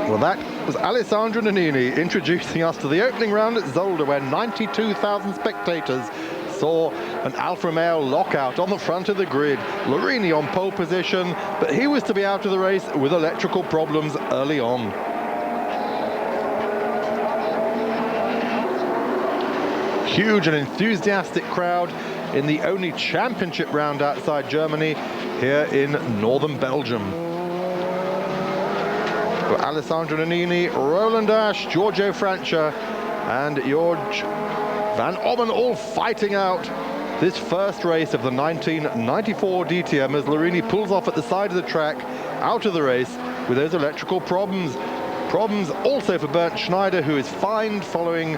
Well, that was Alessandro Nannini introducing us to the opening round at Zolder, where 92,000 spectators saw an Alfa Romeo lockout on the front of the grid. Larini on pole position, but he was to be out of the race with electrical problems early on. Huge and enthusiastic crowd in the only championship round outside Germany, here in northern Belgium. But Alessandro Nannini, Roland Asch, Giorgio Francia and Jorge Van Ommen all fighting out this first race of the 1994 DTM as Larini pulls off at the side of the track, out of the race with those electrical problems. Problems also for Bernd Schneider, who is fined following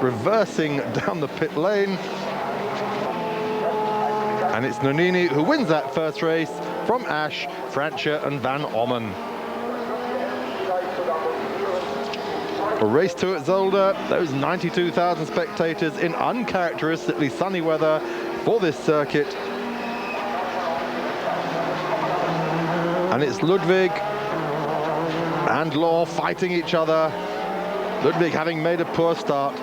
reversing down the pit lane. And it's Nannini who wins that first race from Asch, Francia and Van Ommen. A race 2 at Zolder, those 92,000 spectators in uncharacteristically sunny weather for this circuit. And it's Ludwig and Law fighting each other. Ludwig having made a poor start.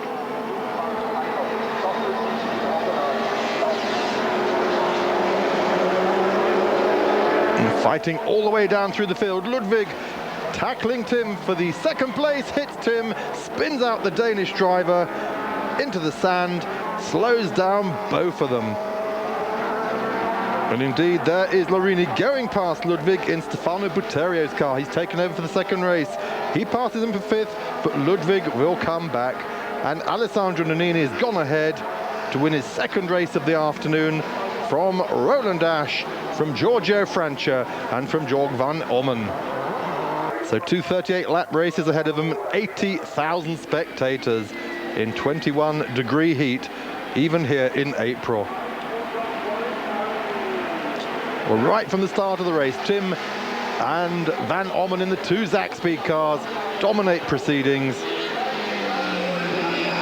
And fighting all the way down through the field. Ludwig tackling Tim for the second place, hits Tim, spins out the Danish driver into the sand, slows down both of them. And indeed, there is Larini going past Ludwig in Stefano Butterio's car. He's taken over for the second race. He passes him for fifth, but Ludwig will come back. And Alessandro Nannini has gone ahead to win his second race of the afternoon from Roland Asch, from Giorgio Francia and from Jorg van Ommen. So 2 lap races ahead of them, 80,000 spectators in 21-degree heat, even here in April. Well, right from the start of the race, Tim and Van Ommen in the 2 Zakspeed cars dominate proceedings.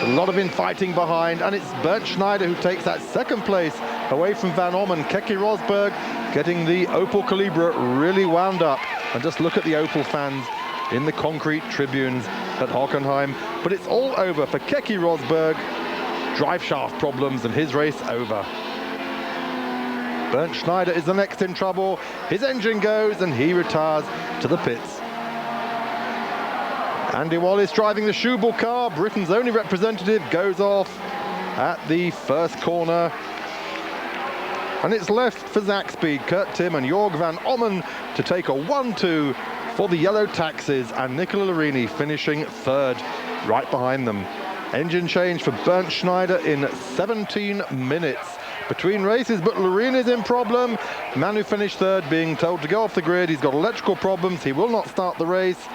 A lot of infighting behind, and it's Bernd Schneider who takes that second place away from Van Ommen. Keke Rosberg getting the Opel Calibra really wound up. And just look at the Opel fans in the concrete tribunes at Hockenheim. But it's all over for Keke Rosberg. Drive shaft problems and his race over. Bernd Schneider is the next in trouble. His engine goes and he retires to the pits. Andy Wallace driving the Schubel car, Britain's only representative, goes off at the first corner. And it's left for Zakspeed, Kurt Tim and Jorg van Ommen to take a 1-2 for the yellow taxis, and Nicola Larini finishing third right behind them. Engine change for Bernd Schneider in 17 minutes between races, but Larini's in problem. Man who finished third being told to go off the grid. He's got electrical problems. He will not start the race.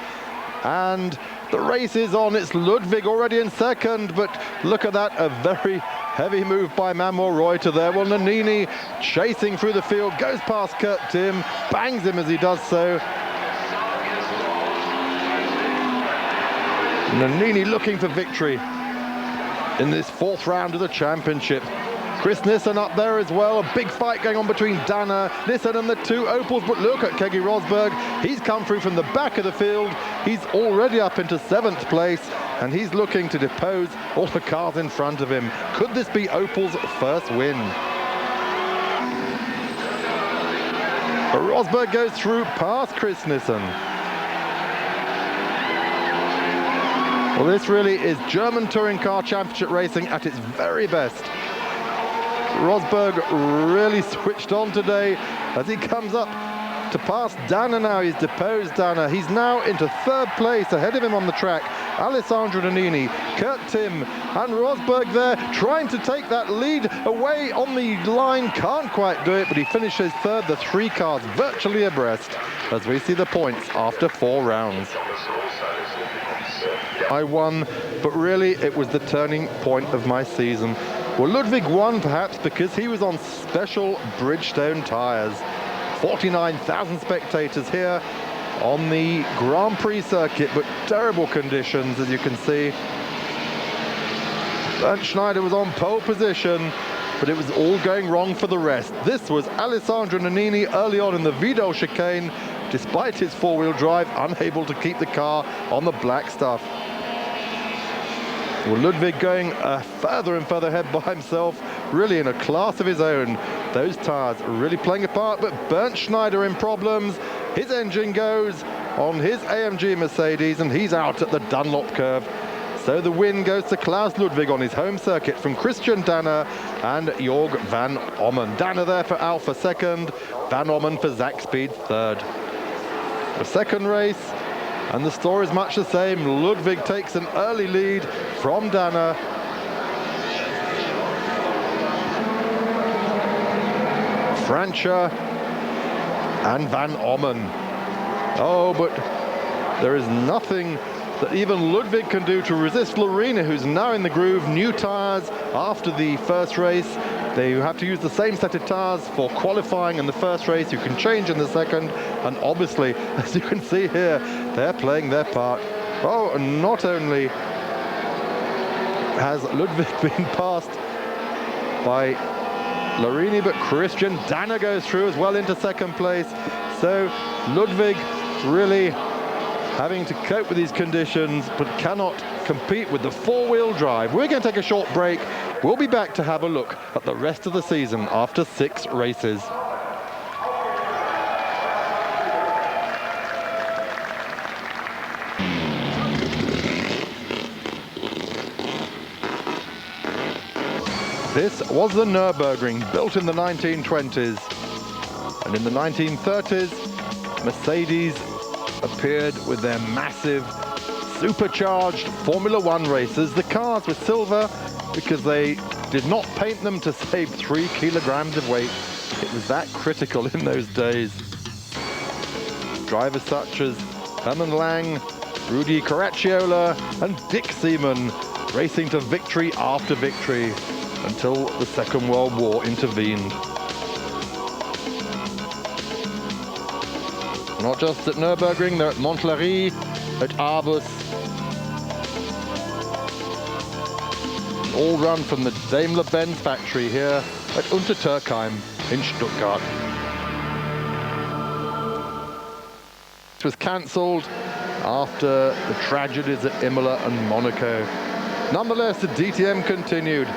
And the race is on. It's Ludwig already in second, but look at that, a very heavy move by Manuel Reuter there. Well, Nannini chasing through the field, goes past Kurt Tim, bangs him as he does so. Nannini looking for victory in this 4th round of the championship. Chris Nissen up there as well. A big fight going on between Dana, Nissen and the 2 Opels. But look at Keke Rosberg. He's come through from the back of the field. He's already up into 7th place. And he's looking to depose all the cars in front of him. Could this be Opel's first win? But Rosberg goes through past Chris Nissen. Well, this really is German Touring Car Championship racing at its very best. Rosberg really switched on today as he comes up to pass Dana now. He's deposed Dana. He's now into 3rd place. Ahead of him on the track, Alessandro Nannini, Kurt Tim and Rosberg there trying to take that lead away on the line. Can't quite do it, but he finishes 3rd. The 3 cars virtually abreast as we see the points after 4 rounds. I won, but really it was the turning point of my season. Well, Ludwig won perhaps because he was on special Bridgestone tyres. 49,000 spectators here on the Grand Prix circuit, but terrible conditions, as you can see. Bernd Schneider was on pole position, but it was all going wrong for the rest. This was Alessandro Nannini early on in the Vidal chicane, despite his four-wheel drive, unable to keep the car on the black stuff. Well, Ludwig going further and further ahead by himself, really in a class of his own. Those tyres really playing a part, but Bernd Schneider in problems. His engine goes on his AMG Mercedes, and he's out at the Dunlop curve. So the win goes to Klaus Ludwig on his home circuit from Christian Danner and Jorg van Ommen. Danner there for Alpha second, van Ommen for Zakspeed third. The second race, and the story is much the same. Ludwig takes an early lead from Danner. Francia and van Ommen. Oh, but there is nothing that even Ludwig can do to resist Larini, who's now in the groove. New tyres after the first race. They have to use the same set of tyres for qualifying in the first race. You can change in the second, and obviously, as you can see here, they're playing their part. Oh, and not only has Ludwig been passed by Larini, but Christian Danner goes through as well into second place. So Ludwig really having to cope with these conditions, but cannot compete with the four-wheel drive. We're going to take a short break. We'll be back to have a look at the rest of the season after 6 races. This was the Nürburgring, built in the 1920s. And in the 1930s, Mercedes appeared with their massive, supercharged Formula One races. The cars were silver because they did not paint them to save 3 kilograms of weight. It was that critical in those days. Drivers such as Hermann Lang, Rudi Caracciola and Dick Seaman racing to victory after victory until the Second World War intervened. Not just at Nürburgring, they're at Montlhéry, at Arbus. All run from the Daimler-Benz factory here at Untertürkheim in Stuttgart. It was cancelled after the tragedies at Imola and Monaco. Nonetheless, the DTM continued,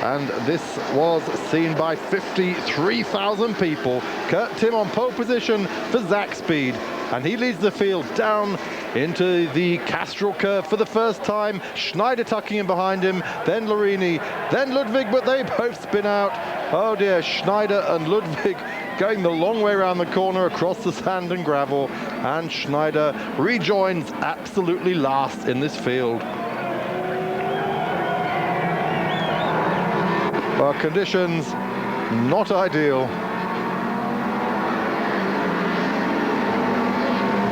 and this was seen by 53,000 people. Kurt Tim on pole position for Zakspeed, and he leads the field down into the Castrol curve for the first time. Schneider tucking in behind him, then Larini, then Ludwig, but they both spin out. Oh dear, Schneider and Ludwig going the long way around the corner across the sand and gravel, and Schneider rejoins absolutely last in this field. Well, conditions not ideal.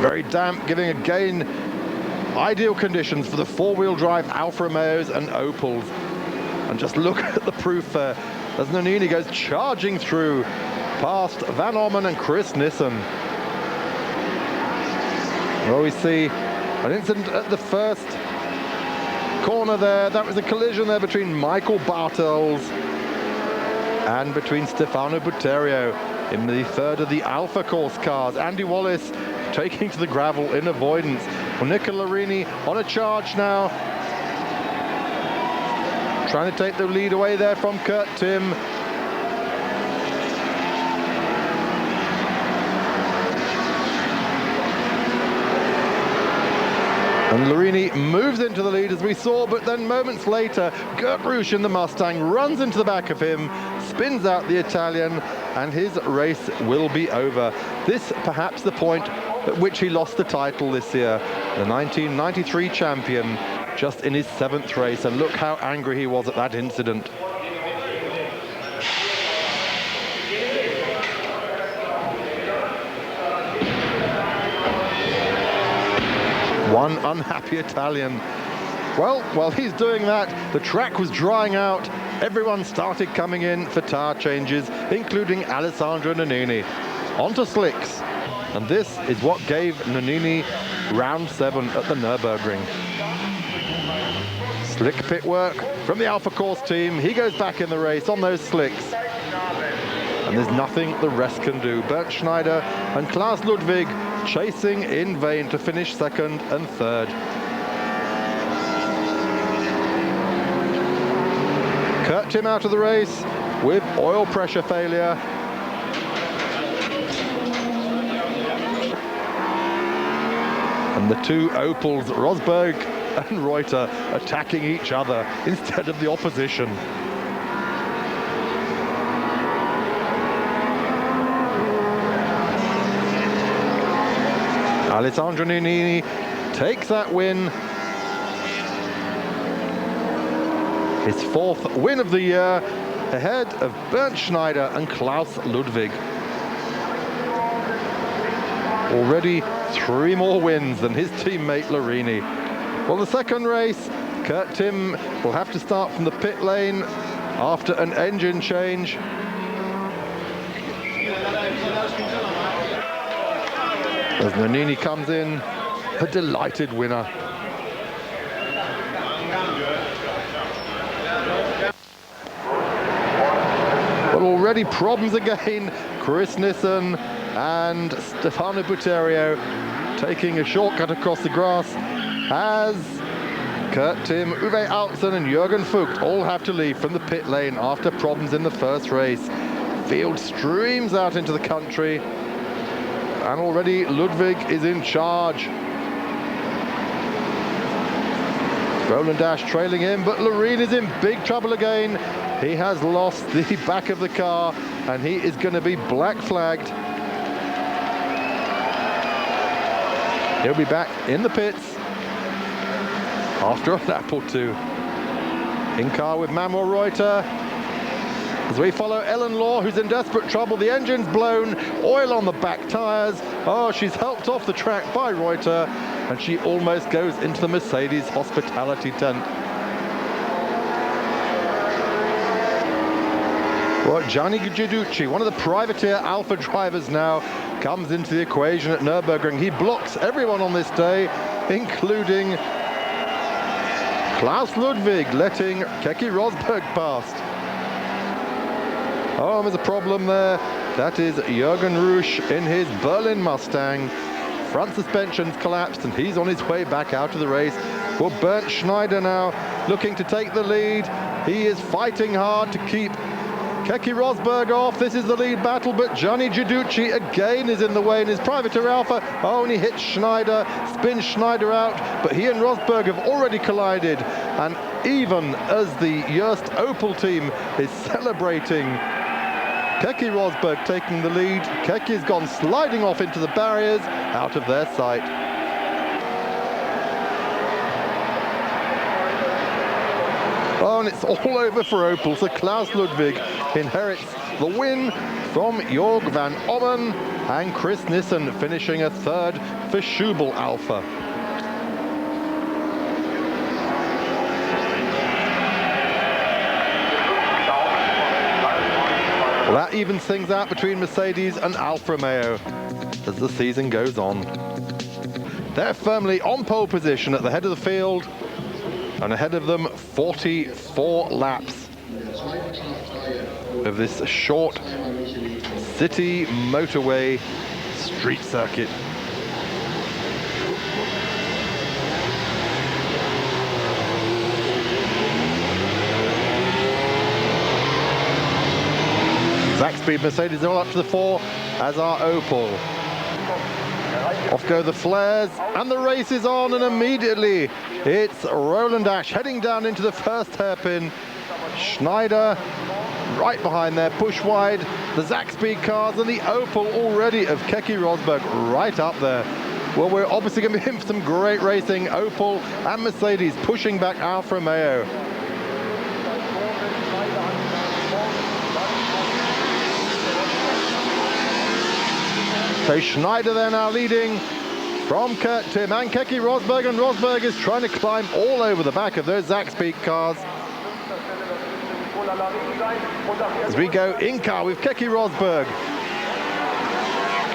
Very damp, giving again ideal conditions for the four-wheel drive Alfa Romeos and Opels. And just look at the proof there as Nannini goes charging through past Van Ommen and Chris Nissen. Well, we see an incident at the first corner there. That was a collision there between Michael Bartels and between Stefano Butterio in the third of the Alpha Course cars. Andy Wallace taking to the gravel in avoidance. Well, Nicola Larini on a charge now, trying to take the lead away there from Kurt Tim. And Larini moves into the lead as we saw, but then moments later, Gert Roush in the Mustang runs into the back of him, spins out the Italian, and his race will be over. This perhaps the point at which he lost the title this year. The 1993 champion, just in his 7th race, and look how angry he was at that incident. One unhappy Italian. Well, while he's doing that, the track was drying out. Everyone started coming in for tyre changes, including Alessandro Nannini. Onto slicks. And this is what gave Nannini round 7 at the Nürburgring. Slick pit work from the Alpha Course team. He goes back in the race on those slicks. And and there's nothing the rest can do. Bernd Schneider and Klaus Ludwig chasing in vain to finish second and third. Kurt Timm out of the race with oil pressure failure. And the two Opels, Rosberg and Reuter, attacking each other instead of the opposition. Alessandro Nannini takes that win. His fourth win of the year, ahead of Bernd Schneider and Klaus Ludwig. Already 3 more wins than his teammate Larini. Well, the second race, Kurt Timm will have to start from the pit lane after an engine change. As Nannini comes in, a delighted winner. Well, already problems again. Chris Nissen and Stefano Butterio taking a shortcut across the grass as Kurt Timm, Uwe Alpsen and Jürgen Vogt all have to leave from the pit lane after problems in the first race. Field streams out into the country, and already Ludwig is in charge. Roland Dash trailing him, but Larini is in big trouble again. He has lost the back of the car, and he is going to be black flagged. He'll be back in the pits after a lap or two. In car with Manuel Reuter. As we follow Ellen Law, who's in desperate trouble. The engine's blown, oil on the back tyres. Oh, she's helped off the track by Reuter, and she almost goes into the Mercedes hospitality tent. Well, Gianni Guiducci, one of the privateer Alpha drivers now, comes into the equation at Nürburgring. He blocks everyone on this day, including Klaus Ludwig, letting Keke Rosberg past. Oh, there's a problem there. That is Jürgen Rusch in his Berlin Mustang. Front suspension's collapsed and he's on his way back out of the race. Well, Bernd Schneider now looking to take the lead. He is fighting hard to keep Keke Rosberg off. This is the lead battle, but Gianni Guiducci again is in the way in his privateer Alpha. Oh, and he hits Schneider, spins Schneider out, but he and Rosberg have already collided. And even as the Joest Opel team is celebrating Keke Rosberg taking the lead, Keke's gone sliding off into the barriers, out of their sight. Oh, and it's all over for Opel, so Klaus Ludwig inherits the win from Jörg van Ommen, and Chris Nissen finishing a third for Schubel Alpha. Well, that evens things out between Mercedes and Alfa Romeo as the season goes on. They're firmly on pole position at the head of the field, and ahead of them 44 laps of this short city motorway street circuit. Zack-Speed Mercedes are all up to the fore, as are Opel. Off go the flares, and the race is on, and immediately it's Roland Dash heading down into the first hairpin. Schneider right behind there, push wide. The Zack-Speed cars and the Opel already of Keke Rosberg right up there. Well, we're obviously going to be in for some great racing. Opel and Mercedes pushing back Alfa Romeo. So Schneider there now leading from Kurt Timm and Keke Rosberg, and Rosberg is trying to climb all over the back of those Zack-Speed cars. As we go in car with Keke Rosberg.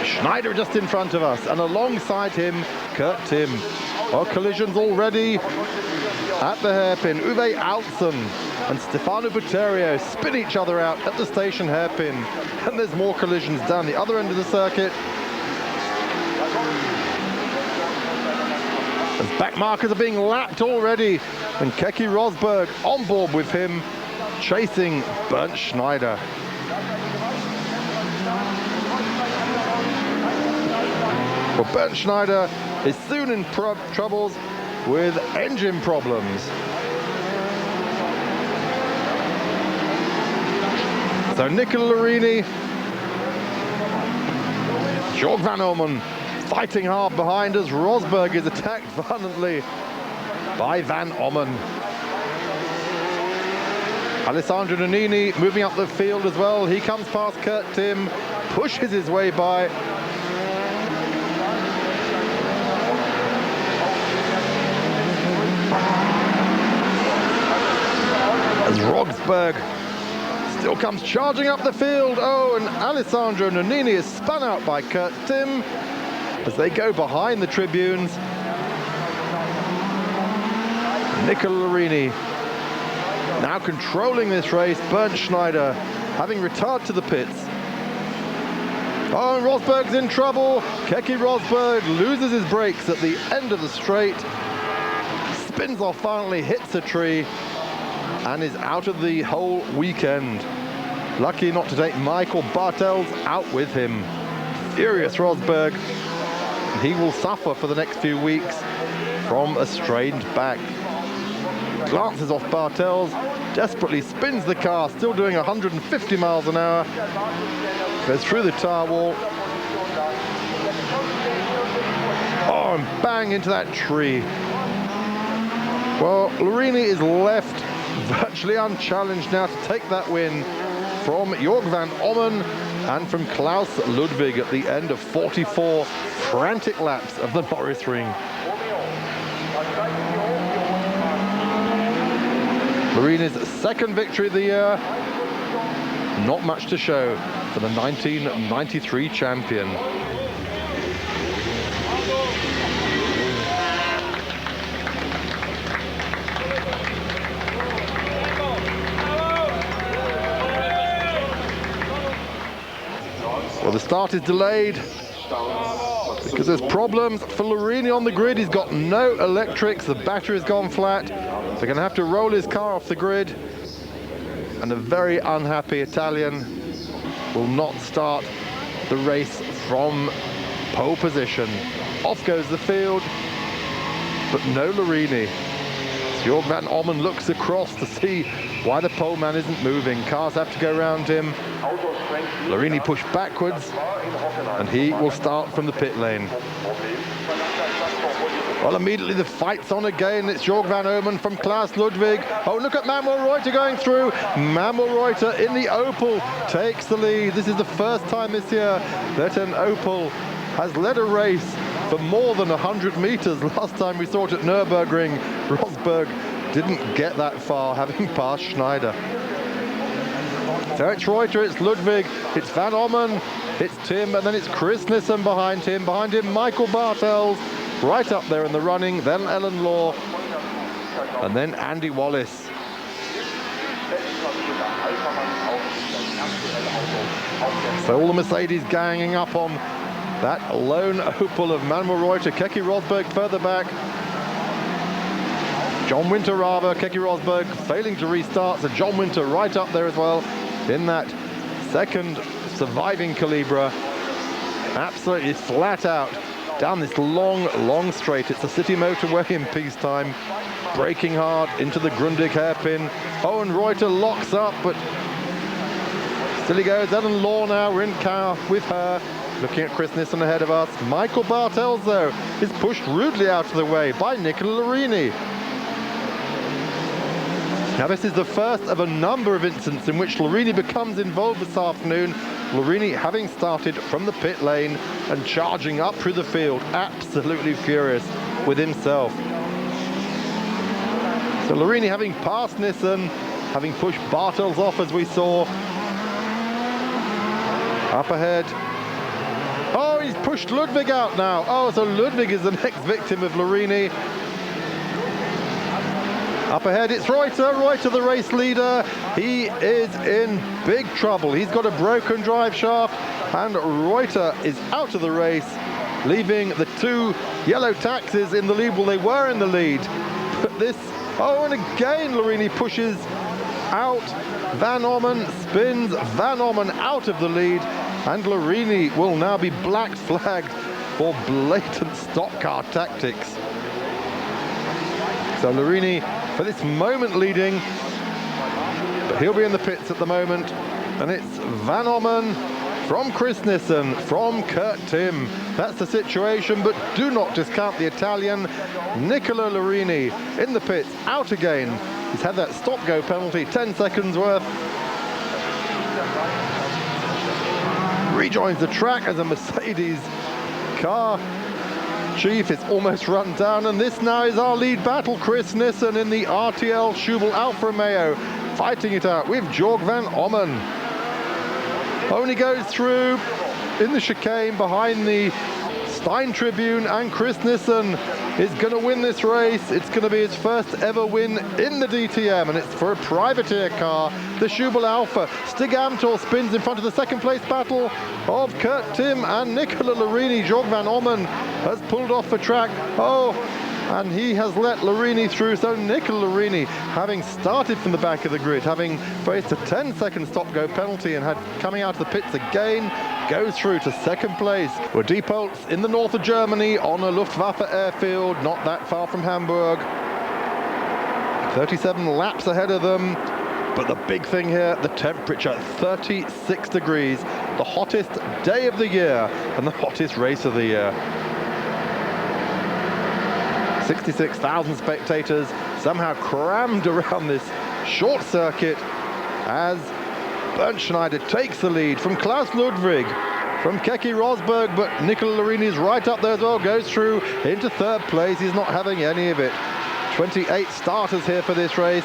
Schneider just in front of us, and alongside him, Kurt Timm. Oh, collisions already at the hairpin. Uwe Altsen and Stefano Butterio spin each other out at the station hairpin. And there's more collisions down the other end of the circuit. As back markers are being lapped already. And Keke Rosberg on board with him, chasing Bernd Schneider. Well, Bernd Schneider is soon in troubles with engine problems. So Nikki Larini, Jorg van Ommen fighting hard behind us. Rosberg is attacked violently by Van Ommen. Alessandro Nannini moving up the field as well. He comes past Kurt Tim, pushes his way by. As Rosberg still comes charging up the field. Oh, and Alessandro Nannini is spun out by Kurt Tim as they go behind the tribunes. Nikki Larini now controlling this race. Bernd Schneider having retired to the pits. Oh, and Rosberg's in trouble. Keke Rosberg loses his brakes at the end of the straight. Spins off, finally hits a tree, and is out of the whole weekend. Lucky not to take Michael Bartels out with him. Furious Rosberg. He will suffer for the next few weeks from a strained back. Glances off Bartels, desperately spins the car, still doing 150 miles an hour. Goes through the tyre wall. Oh, and bang into that tree. Well, Larini is left virtually unchallenged now to take that win from Jorg van Ommen and from Klaus Ludwig at the end of 44 frantic laps of the Norris Ring. Larini's second victory of the year. Not much to show for the 1993 champion. Well, the start is delayed because there's problems for Larini on the grid. He's got no electrics, the battery's gone flat. They're going to have to roll his car off the grid. And a very unhappy Italian will not start the race from pole position. Off goes the field, but no Larini. Jorg van Ommen looks across to see why the pole man isn't moving. Cars have to go around him. Larini pushed backwards, and he will start from the pit lane. Well, immediately the fight's on again. It's Jorg van Ommen from Klaus Ludwig. Oh, look at Manuel Reuter going through. Manuel Reuter in the Opel takes the lead. This is the first time this year that an Opel has led a race for more than 100 meters. Last time we saw it at Nürburgring, Rosberg didn't get that far, having passed Schneider. So it's Reuter, it's Ludwig, it's Van Ommen, it's Tim, and then it's Chris Nissen behind him. Behind him, Michael Bartels, right up there in the running, then Ellen Law, and then Andy Wallace. So all the Mercedes ganging up on that lone Opel of Manuel Reuter. Keke Rosberg further back. John Winter rather. Keke Rosberg failing to restart, so John Winter right up there as well in that second surviving Calibra. Absolutely flat out down this long straight. It's a city motorway in peacetime. Braking hard into the Grundig hairpin. Oh, and Reuter locks up, but still he goes. Ellen Law now, we're in car with her. Looking at Chris Nissen ahead of us. Michael Bartels, though, is pushed rudely out of the way by Nikki Larini. Now, this is the first of a number of incidents in which Larini becomes involved this afternoon. Larini having started from the pit lane and charging up through the field, absolutely furious with himself. So Larini having passed Nissen, having pushed Bartels off as we saw. Up ahead. Oh, he's pushed pushed Ludwig out now. Oh, so Ludwig is the next victim of Larini. Up ahead, it's Reuter. Reuter, the race leader. He is in big trouble. He's got a broken drive shaft, and Reuter is out of the race, leaving the two yellow taxis in the lead. Well, they were in the lead. But this, oh, and again, Larini pushes out. Van Ommen spins Van Ommen out of the lead, and Larini will now be black flagged for blatant stock car tactics. So Larini, for this moment, leading, but he'll be in the pits at the moment, and it's Van Ommen from Chris Nissen, from Kurt Tim. That's the situation, but do not discount the Italian, Nicola Larini, in the pits, out again. He's had that stop-go penalty, 10 seconds worth. Rejoins the track as a Mercedes car chief is almost run down, and this now is our lead battle. Chris Nissen in the RTL Schubel Alfa Romeo, fighting it out with Jorg Van Ommen. Only goes through in the chicane behind the Stein Tribune, and Chris Nissen is going to win this race. It's going to be his first ever win in the DTM, and it's for a privateer car, the Schubel Alpha. Stig Amthor spins in front of the second place battle of Kurt Tim and Nicola Larini. Jorg Van Ommen has pulled off the track. Oh, and he has let Larini through. So Nicola Larini, having started from the back of the grid, having faced a 10-second stop-go penalty and had coming out of the pits again, goes through to second place. We're depots in the north of Germany on a Luftwaffe airfield, not that far from Hamburg. 37 laps ahead of them. But the big thing here, the temperature, 36 degrees, the hottest day of the year and the hottest race of the year. 66,000 spectators somehow crammed around this short circuit as Bernd Schneider takes the lead from Klaus Ludwig, from Keke Rosberg, but Nicola Larini is right up there as well, goes through into third place. He's not having any of it. 28 starters here for this race.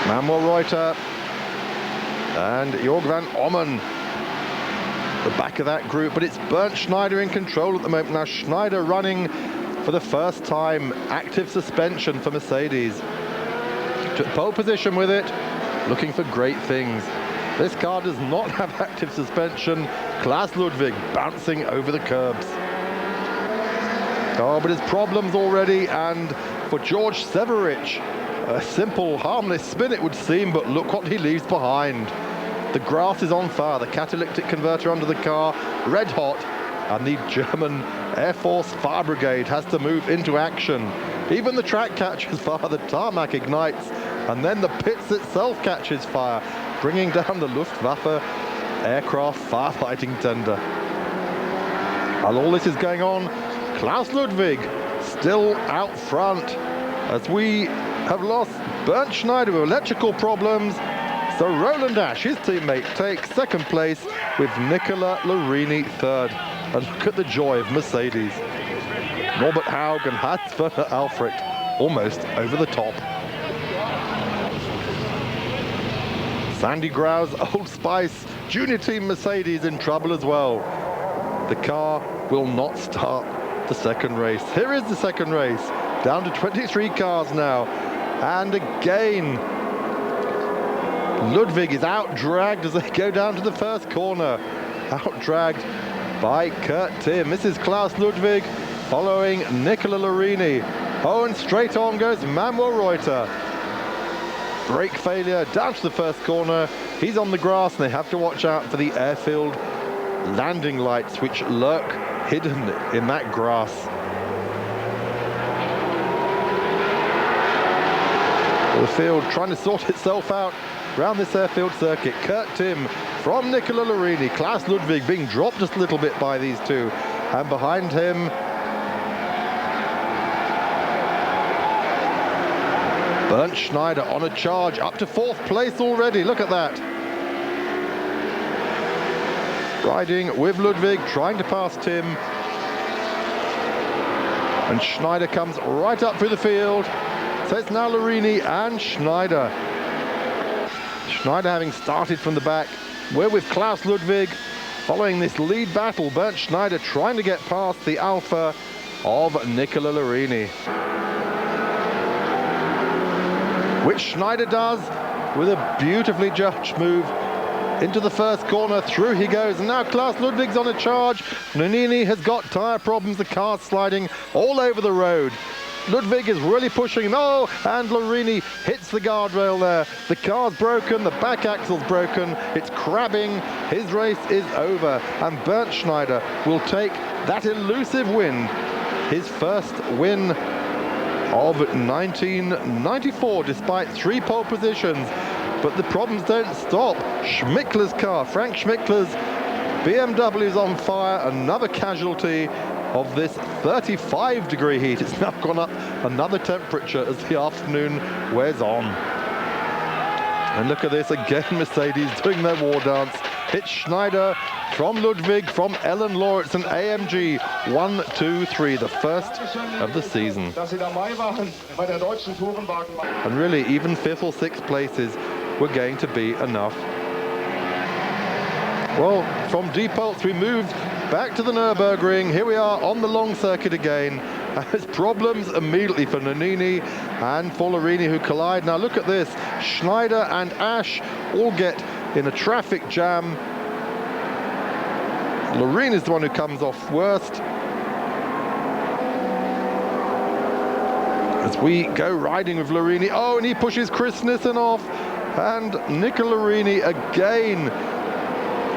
Manuel Reuter and Jorg Van Ommen, the back of that group, but it's Bernd Schneider in control at the moment. Now Schneider running for the first time active suspension for Mercedes. Took pole position with it, looking for great things. This car does not have active suspension. Klaus Ludwig bouncing over the curbs. Oh, but his problems already, and for George Severich, a simple, harmless spin it would seem, but look what he leaves behind. The grass is on fire, the catalytic converter under the car, red hot, and the German Air Force Fire Brigade has to move into action. Even the track catches fire, the tarmac ignites, and then the pits itself catches fire, bringing down the Luftwaffe aircraft firefighting tender. While all this is going on, Klaus Ludwig still out front, as we have lost Bernd Schneider with electrical problems. So Roland Ash, his teammate, takes second place with Nicola Larini third. And look at the joy of Mercedes. Norbert Haug and Hans-Werner Alfrecht almost over the top. Sandy Grau's Old Spice junior team Mercedes in trouble as well. The car will not start the second race. Here is the second race, down to 23 cars now. And again, Ludwig is out-dragged as they go down to the first corner. Out-dragged by Kurt Tim. This is Klaus Ludwig following Nicola Larini. Oh, and straight on goes Manuel Reuter. Brake failure down to the first corner. He's on the grass, and they have to watch out for the airfield landing lights, which lurk hidden in that grass. The field trying to sort itself out around this airfield circuit. Kurt Tim from Nicola Larini. Klaus Ludwig being dropped just a little bit by these two. And behind him, Bernd Schneider on a charge, up to fourth place already. Look at that. Riding with Ludwig, trying to pass Tim. And Schneider comes right up through the field. So it's now Larini and Schneider. Schneider having started from the back, we're with Klaus Ludwig following this lead battle. Bernd Schneider trying to get past the Alpha of Nicola Larini, which Schneider does with a beautifully judged move into the first corner. Through he goes, and now Klaus Ludwig's on a charge. Nannini has got tyre problems, the car's sliding all over the road. Ludwig is really pushing him. Oh, and Larini hits the guardrail there. The car's broken, the back axle's broken, it's crabbing. His race is over, and Bernd Schneider will take that elusive win, his first win of 1994, despite 3 pole positions. But the problems don't stop. Schmickler's car, Frank Schmickler's BMW's on fire, another casualty of this 35-degree heat. It's now gone up another temperature as the afternoon wears on. And look at this again, Mercedes doing their war dance. It's Schneider from Ludwig, from Ellen Law. It's an AMG 1, 2, 3, the first of the season. And really, even 5th or 6th places were going to be enough. Well, from Diepholz we moved back to the Nürburgring. Here we are on the long circuit again. There's problems immediately for Nannini and for Larini, who collide. Now look at this. Schneider and Ash all get in a traffic jam. Larini is the one who comes off worst. As we go riding with Larini. Oh, and he pushes Chris Nissen off. And Nicola Larini again.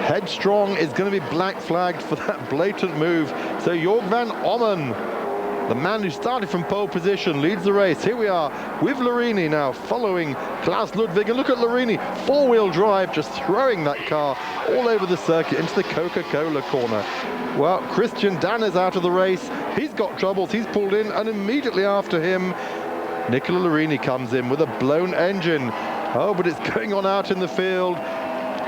Headstrong is going to be black flagged for that blatant move. So Jörg van Ommen, the man who started from pole position, leads the race. Here we are with Larini now following Klaus Ludwig. And look at Larini, 4-wheel drive, just throwing that car all over the circuit into the Coca-Cola corner. Well, Christian Danner's out of the race. He's got troubles, he's pulled in, and immediately after him, Nicola Larini comes in with a blown engine. Oh, but it's going on out in the field.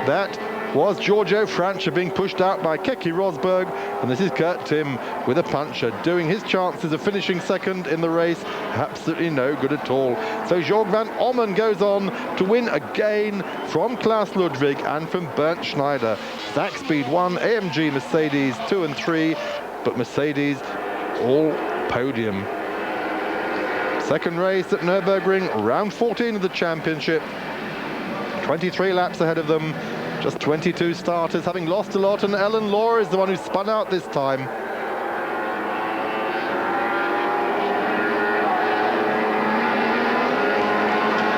That was Giorgio Francia being pushed out by Keke Rosberg, and this is Kurt Tim with a puncher, doing his chances of finishing second in the race absolutely no good at all. So Jörg van Ommen goes on to win again from Klaus Ludwig and from Bernd Schneider. Zach Speed 1, AMG Mercedes 2 and 3, but Mercedes all podium. Second race at Nürburgring, round 14 of the championship. 23 laps ahead of them. Just 22 starters, having lost a lot, and Ellen Law is the one who spun out this time.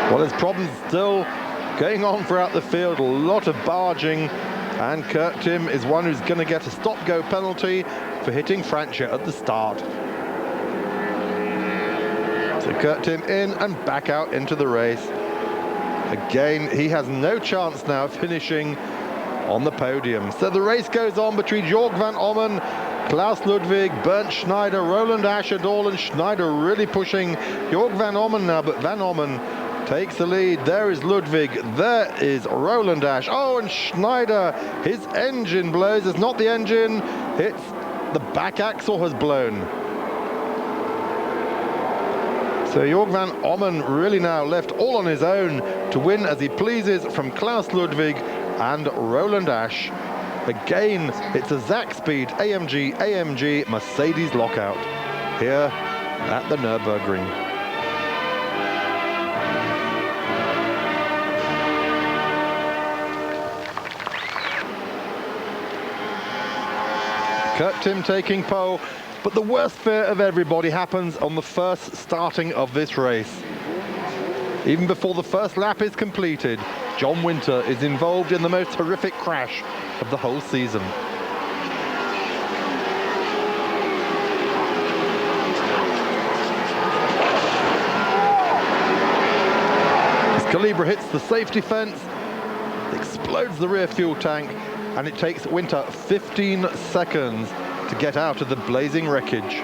Well, there's problems still going on throughout the field, a lot of barging, and Kurt Tim is one who's going to get a stop-go penalty for hitting Francia at the start. So Kurt Tim in and back out into the race. Again, he has no chance now of finishing on the podium. So the race goes on between Jörg van Ommen, Klaus Ludwig, Bernd Schneider, Roland Ascherdahl, and Schneider really pushing Jörg van Ommen now, but van Ommen takes the lead. There is Ludwig, there is Roland Asch. Oh, and Schneider, his engine blows. It's not the engine, it's the back axle has blown. So Jörg van Ommen really now left all on his own to win as he pleases from Klaus Ludwig and Roland Asch. Again, it's a Zach Speed AMG Mercedes lockout here at the Nürburgring. Kurt Tim taking pole. But the worst fear of everybody happens on the first starting of this race. Even before the first lap is completed, John Winter is involved in the most horrific crash of the whole season. As Calibra hits the safety fence, explodes the rear fuel tank, and it takes Winter 15 seconds to get out of the blazing wreckage.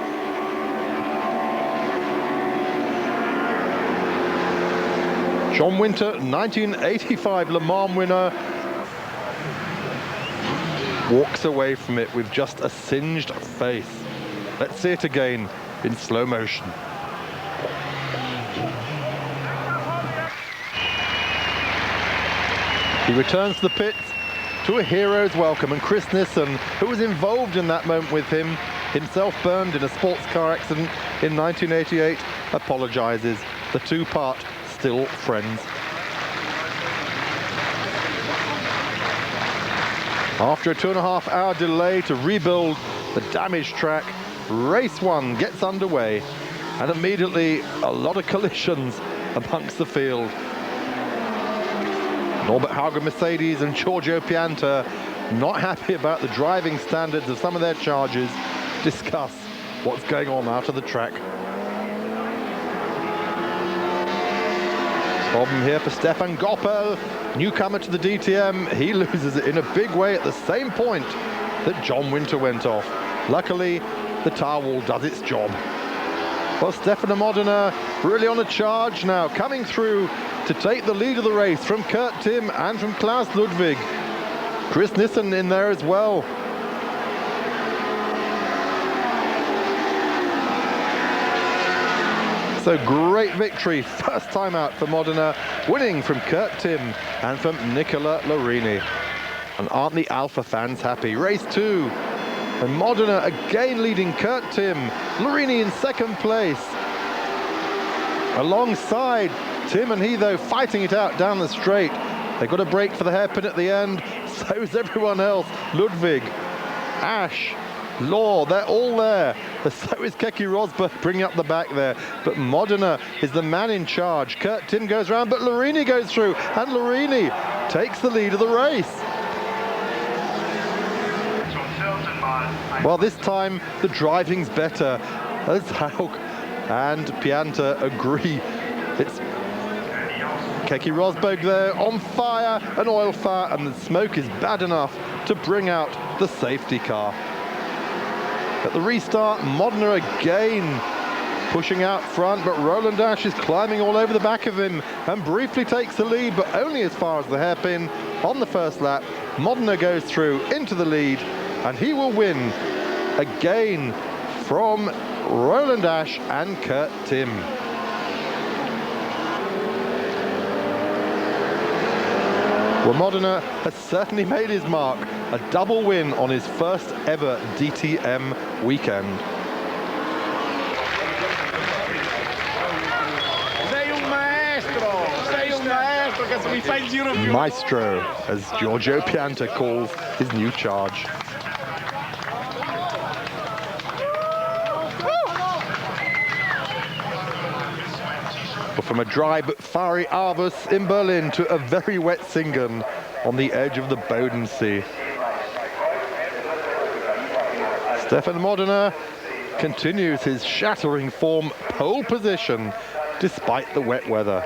John Winter, 1985 Le Mans winner, walks away from it with just a singed face. Let's see it again in slow motion. He returns to the pits, to a hero's welcome, and Chris Nissen, who was involved in that moment with him, himself burned in a sports car accident in 1988, apologises. The two part still friends. After a 2.5 hour delay to rebuild the damaged track, race 1 gets underway, and immediately a lot of collisions amongst the field. Norbert Hauger Mercedes and Giorgio Pianta not happy about the driving standards of some of their charges. Discuss what's going on out of the track. Problem here for Stefan Goppel, newcomer to the DTM. He loses it in a big way at the same point that John Winter went off. Luckily, the tire wall does its job. Well, Stefano Modena really on a charge now, coming through to take the lead of the race from Kurt Timm and from Klaus Ludwig. Chris Nissen in there as well. So great victory, first time out for Modena, winning from Kurt Timm and from Nicola Larini. And aren't the Alpha fans happy? Race 2, and Modena again leading Kurt Timm, Larini in second place. Alongside Timm and he, though, fighting it out down the straight. They got a break for the hairpin at the end, so's everyone else. Ludwig, Ash, Law, they're all there. So is Keke Rosberg bringing up the back there. But Modena is the man in charge. Kurt Timm goes round, but Larini goes through, and Larini takes the lead of the race. Well, this time the driving's better, as Haug and Pianta agree. It's Keke Rosberg there on fire, an oil fire, and the smoke is bad enough to bring out the safety car. At the restart, Modena again pushing out front, but Roland Ash is climbing all over the back of him and briefly takes the lead, but only as far as the hairpin on the first lap. Modena goes through into the lead, and he will win again from Roland Ash and Kurt Timm. Well, Modena has certainly made his mark. A double win on his first ever DTM weekend. Maestro, as Giorgio Pianta calls his new charge. From a dry but fiery Aarhus in Berlin to a very wet Singen on the edge of the Bodensee. Stefan Modena continues his shattering form, pole position, despite the wet weather.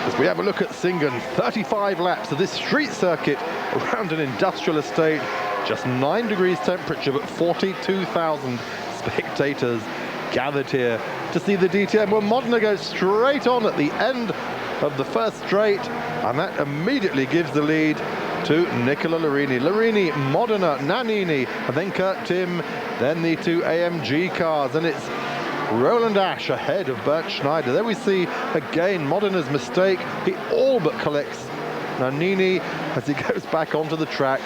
As we have a look at Singen, 35 laps of this street circuit around an industrial estate. Just 9 degrees temperature, but 42,000 spectators gathered here to see the DTM. Well, Modena goes straight on at the end of the first straight, and that immediately gives the lead to Nicola Larini. Larini, Modena, Nannini, and then Kurt Timm, then the two AMG cars, and it's Roland Ash ahead of Bernd Schneider. There we see again Modena's mistake. He all but collects Nannini as he goes back onto the track.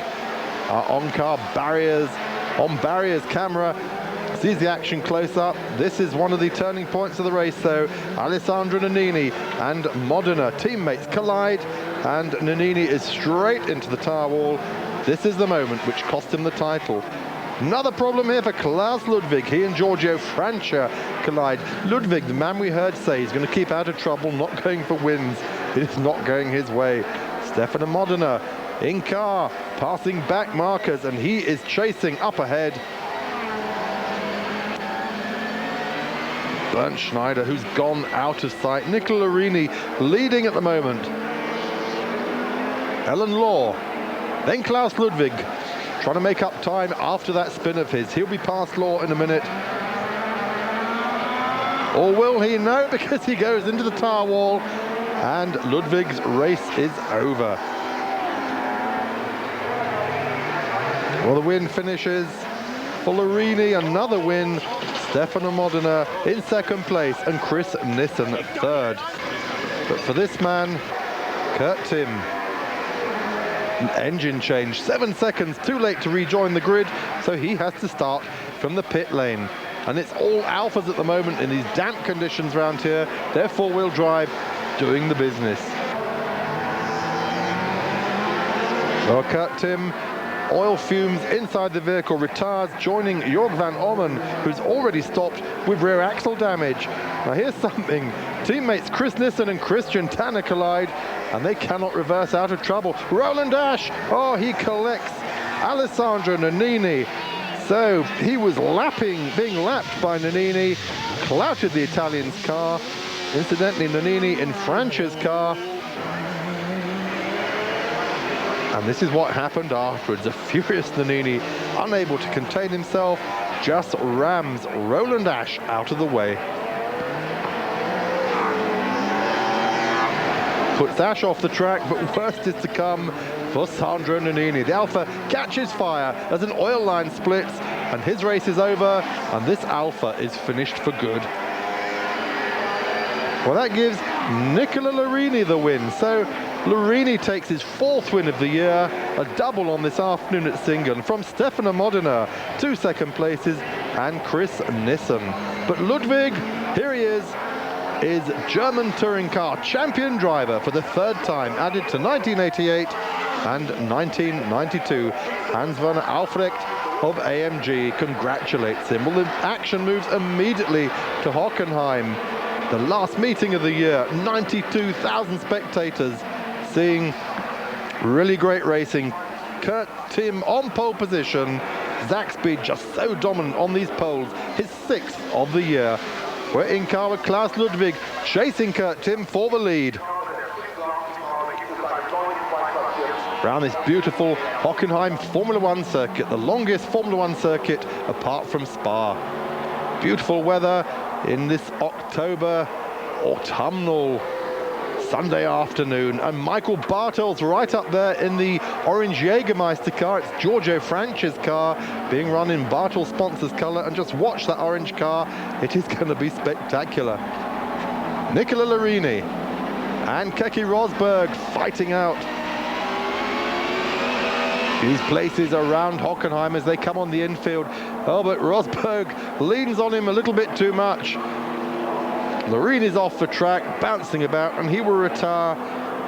Our on-car barriers, on-barriers camera sees the action close up. This is one of the turning points of the race, though. Alessandro Nannini and Modena teammates collide, and Nannini is straight into the tire wall. This is the moment which cost him the title. Another problem here for Klaus Ludwig. He and Giorgio Francia collide. Ludwig, the man we heard say he's going to keep out of trouble, not going for wins. It is not going his way. Stefano Modena in car, passing back markers, and he is chasing up ahead. Bernd Schneider, who's gone out of sight. Nicola Larini leading at the moment. Ellen Law, then Klaus Ludwig, trying to make up time after that spin of his. He'll be past Law in a minute. Or will he? No, because he goes into the tire wall, and Ludwig's race is over. Well, the win finishes for Larini, another win. Stefano Modena in second place and Chris Nissen third. But for this man, Kurt Tim, an engine change, 7 seconds too late to rejoin the grid, so he has to start from the pit lane. And it's all Alphas at the moment in these damp conditions around here. They're four-wheel drive, doing the business. Well, Kurt Tim, oil fumes inside the vehicle, retires, joining Jorg van Ommen, who's already stopped with rear axle damage. Now here's something. Teammates Chris Nissen and Christian Tanner collide, and they cannot reverse out of trouble. Roland Dash, oh, he collects Alessandro Nannini. So he was being lapped by Nannini, clouted the Italian's car. Incidentally, Nannini in Francia's car. And this is what happened afterwards. A furious Nannini, unable to contain himself, just rams Roland Ash out of the way. Puts Ash off the track, but worst is to come for Sandro Nannini. The Alpha catches fire as an oil line splits, and his race is over, and this Alpha is finished for good. Well, that gives Nicola Larini the win. So Larini takes his 4th win of the year, a double on this afternoon at Singen from Stefano Modena, 2 second places, and Chris Nissen. But Ludwig, here he is German touring car champion driver for the 3rd time, added to 1988 and 1992. Hans-Werner Albrecht of AMG congratulates him. Well, the action moves immediately to Hockenheim. The last meeting of the year, 92,000 spectators seeing really great racing. Kurt Tim on pole position. Zaxby just so dominant on these poles, his 6th of the year. We're in car with Klaus Ludwig chasing Kurt Tim for the lead. Around this beautiful Hockenheim Formula 1 circuit, the longest Formula 1 circuit apart from Spa. Beautiful weather in this October autumnal Sunday afternoon, and Michael Bartel's right up there in the orange Jägermeister car. It's Giorgio Francia's car being run in Bartel sponsors colour, and just watch that orange car, it is going to be spectacular. Nicola Larini and Keke Rosberg fighting out these places around Hockenheim as they come on the infield. Oh, but Rosberg leans on him a little bit too much. Larini's off the track, bouncing about, and he will retire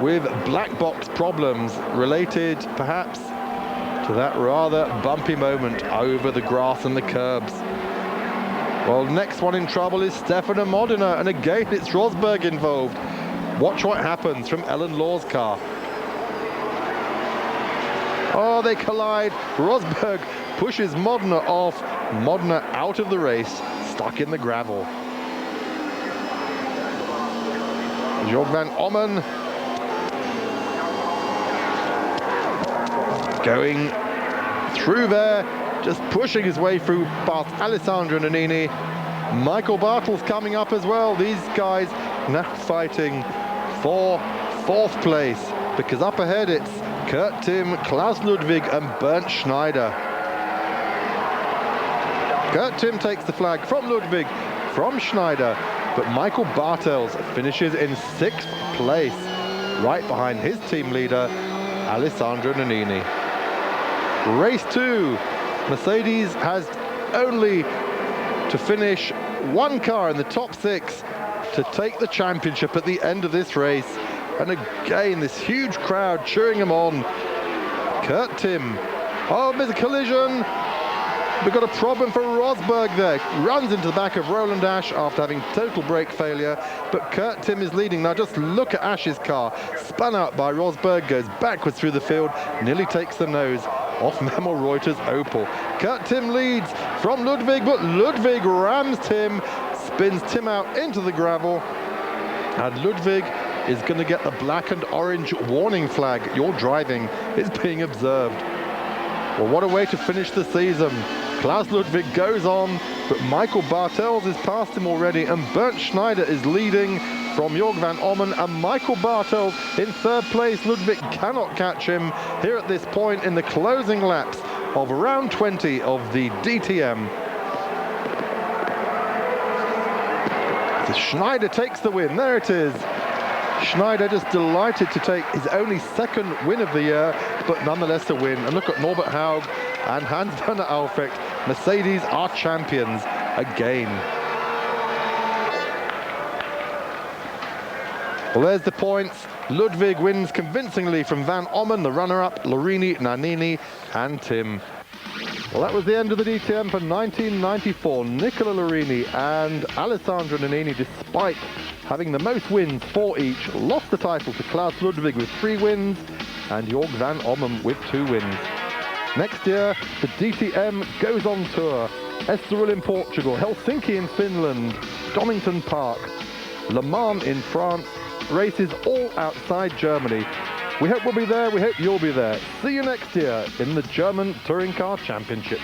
with black box problems related, perhaps, to that rather bumpy moment over the grass and the curbs. Well, next one in trouble is Stefano Modena, and again it's Rosberg involved. Watch what happens from Ellen Law's car. Oh, they collide. Rosberg pushes Modena off. Modena out of the race, stuck in the gravel. Jorg van Ommen going through there, just pushing his way through past Alessandro Nannini. Michael Bartel's coming up as well. These guys now fighting for 4th place, because up ahead it's Kurt Tim, Klaus Ludwig and Bernd Schneider. Kurt Tim takes the flag from Ludwig, from Schneider, but Michael Bartels finishes in 6th place, right behind his team leader, Alessandro Nannini. Race 2. Mercedes has only to finish 1 car in the top 6 to take the championship at the end of this race. And again, this huge crowd cheering him on. Kurt Tim. Oh, there's a collision. We've got a problem for Rosberg there. Runs into the back of Roland Ash after having total brake failure. But Kurt Tim is leading. Now just look at Ash's car. Spun out by Rosberg, goes backwards through the field, nearly takes the nose off Memo Reuter's Opel. Kurt Tim leads from Ludwig, but Ludwig rams Tim, spins Tim out into the gravel. And Ludwig is going to get the black and orange warning flag. Your driving is being observed. Well, what a way to finish the season. Klaus Ludwig goes on, but Michael Bartels is past him already, and Bernd Schneider is leading from Jorg van Ommen, and Michael Bartels in 3rd place. Ludwig cannot catch him here at this point in the closing laps of round 20 of the DTM. So Schneider takes the win. There it is. Schneider just delighted to take his only second win of the year, but nonetheless a win. And look at Norbert Haug and Hans-Werner Albrecht. Mercedes are champions again. Well, there's the points. Ludwig wins convincingly from Van Ommen, the runner-up, Larini, Nannini, and Tim. Well, that was the end of the DTM for 1994. Nicola Larini and Alessandro Nannini, despite having the most wins for each, lost the title to Klaus Ludwig with 3 wins and Jörg Van Ommen with 2 wins. Next year, the DTM goes on tour. Estoril in Portugal, Helsinki in Finland, Donington Park, Le Mans in France, races all outside Germany. We hope we'll be there, we hope you'll be there. See you next year in the German Touring Car Championship.